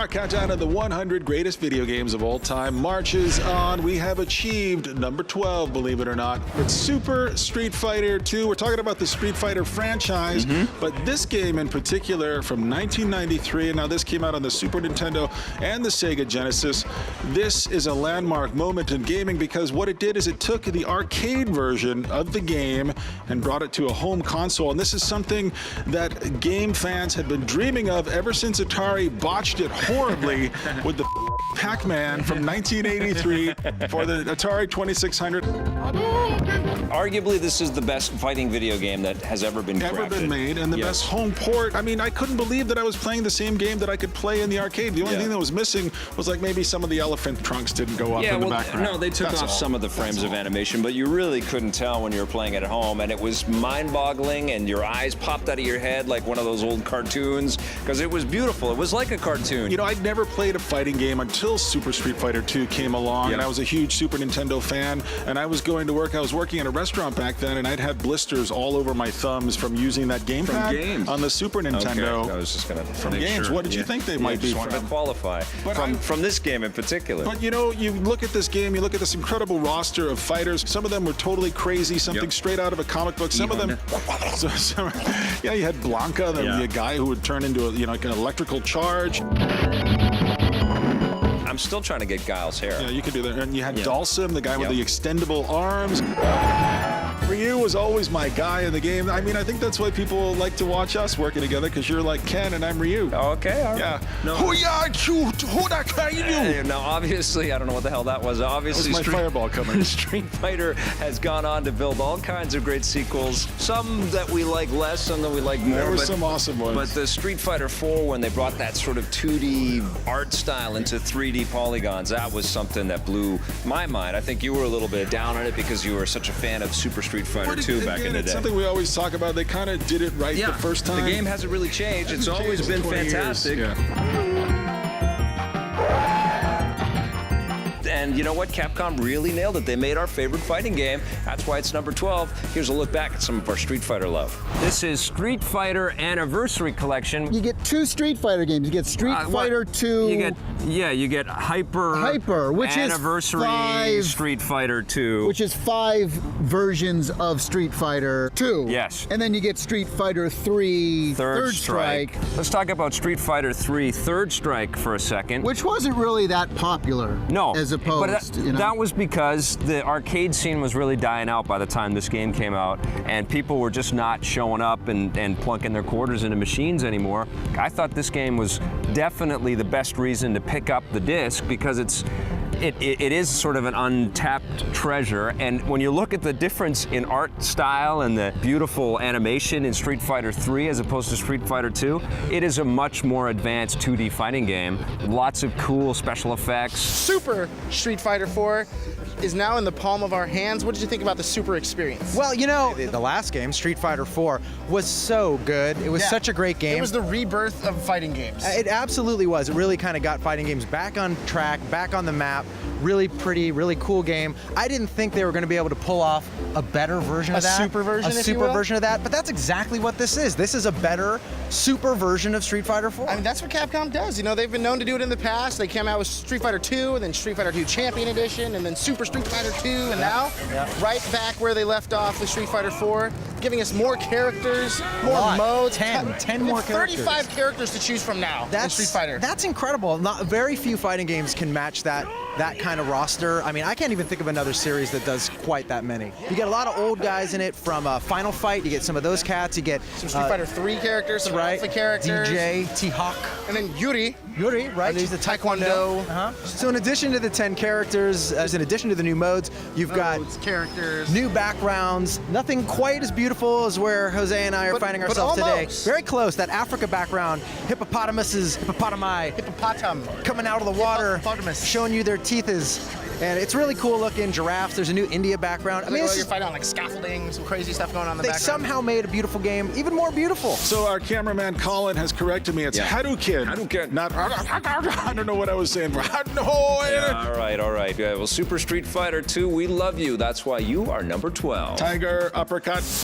Our countdown of the 100 greatest video games of all time marches on. We have achieved number 12, believe it or not. It's Super Street Fighter 2. We're talking about the Street Fighter franchise, but this game in particular from 1993, and now this came out on the Super Nintendo and the Sega Genesis. This is a landmark moment in gaming because what it did is it took the arcade version of the game and brought it to a home console. And this is something that game fans had been dreaming of ever since Atari botched it horribly with the Pac-Man from 1983 for the Atari 2600. Arguably, this is the best fighting video game that has ever been made, and the best home port. I mean, I couldn't believe that I was playing the same game that I could play in the arcade. The only thing that was missing was like maybe some of the elephant trunks didn't go up in the background. No, they took off some of the frames of animation, but you really couldn't tell when you were playing it at home, and it was mind-boggling, and your eyes popped out of your head like one of those old cartoons, because it was beautiful. It was like a cartoon. You know, I'd never played a fighting game until Super Street Fighter 2 came along, and I was a huge Super Nintendo fan, and I was going to work. I was working in a restaurant back then, and I'd had blisters all over my thumbs from using that gamepad on the Super Nintendo. Okay. I was just going to from games. Sure. What did you think they might be? Just wanted to qualify from this game in particular. But you know, you look at this game, you look at this incredible roster of fighters. Some of them were totally crazy, something straight out of a comic book. Some of them, you had Blanca, the guy who would turn into like an electrical charge. I'm still trying to get Guile's hair. Yeah, you could do that. And you had Dhalsim, the guy with the extendable arms. Ryu was always my guy in the game. I mean, I think that's why people like to watch us working together, because you're like Ken and I'm Ryu. Okay, all right. Yeah. No. Now, obviously, I don't know what the hell that was. Obviously, that was my fireball coming. Street Fighter has gone on to build all kinds of great sequels. Some that we like less, some that we like more. There were some awesome ones. But the Street Fighter 4, when they brought that sort of 2D art style into 3D polygons, that was something that blew my mind. I think you were a little bit down on it because you were such a fan of Super Street Fighter 2 back in the day. It's something we always talk about. They kind of did it right the first time. The game hasn't really changed. It's always been fantastic. And you know what? Capcom really nailed it. They made our favorite fighting game. That's why it's number 12. Here's a look back at some of our Street Fighter love. This is Street Fighter Anniversary Collection. You get 2 Street Fighter games. You get Street Fighter 2. You get Hyper, which Anniversary is 5, Street Fighter 2. which is 5 versions of Street Fighter 2. Yes. And then you get Street Fighter 3 Third Strike. Let's talk about Street Fighter 3 Third Strike for a second. Which wasn't really that popular. No. As opposed, that was because the arcade scene was really dying out by the time this game came out, and people were just not showing up and plunking their quarters into machines anymore. I thought this game was definitely the best reason to pick up the disc, because it is sort of an untapped treasure. And when you look at the difference in art style and the beautiful animation in Street Fighter 3 as opposed to Street Fighter 2, it is a much more advanced 2D fighting game. Lots of cool special effects. Super Street Fighter 4 is now in the palm of our hands. What did you think about the Super experience? Well, you know, the last game, Street Fighter 4, was so good. It was such a great game. It was the rebirth of fighting games. It absolutely was. It really kind of got fighting games back on track, back on the map. Really pretty, really cool game. I didn't think they were going to be able to pull off a better version of that. A super version, A super version of that, but that's exactly what this is. This is a better, super version of Street Fighter 4. I mean, that's what Capcom does. You know, they've been known to do it in the past. They came out with Street Fighter 2, and then Street Fighter 2 Champion Edition, and then Super Street Fighter 2, and now, right back where they left off with Street Fighter 4, giving us more characters, more modes. 10 more characters. 35 characters to choose from now in Street Fighter. That's incredible. Very few fighting games can match that kind of roster. I mean, I can't even think of another series that does quite that many. You get a lot of old guys in it from Final Fight. You get some of those cats. You get some Street Fighter 3 characters, some Alpha characters. DJ, T-Hawk. And then Yuri, right? He's the Taekwondo. So in addition to the 10 characters, in addition to the new modes, you've got characters, new backgrounds. Nothing quite as beautiful as where Jose and I are finding ourselves today. Very close. That Africa background, hippopotami coming out of the water, showing you their teeth is. And it's really cool looking. Giraffes. There's a new India background. I mean, you're fighting on like scaffolding, some crazy stuff going on in the background. They somehow made a beautiful game even more beautiful. So our cameraman Colin has corrected me. It's HADOUKEN. HADOUKEN. Not. I don't know what I was saying. All right. Well, Super Street Fighter 2, we love you. That's why you are number 12. Tiger uppercut.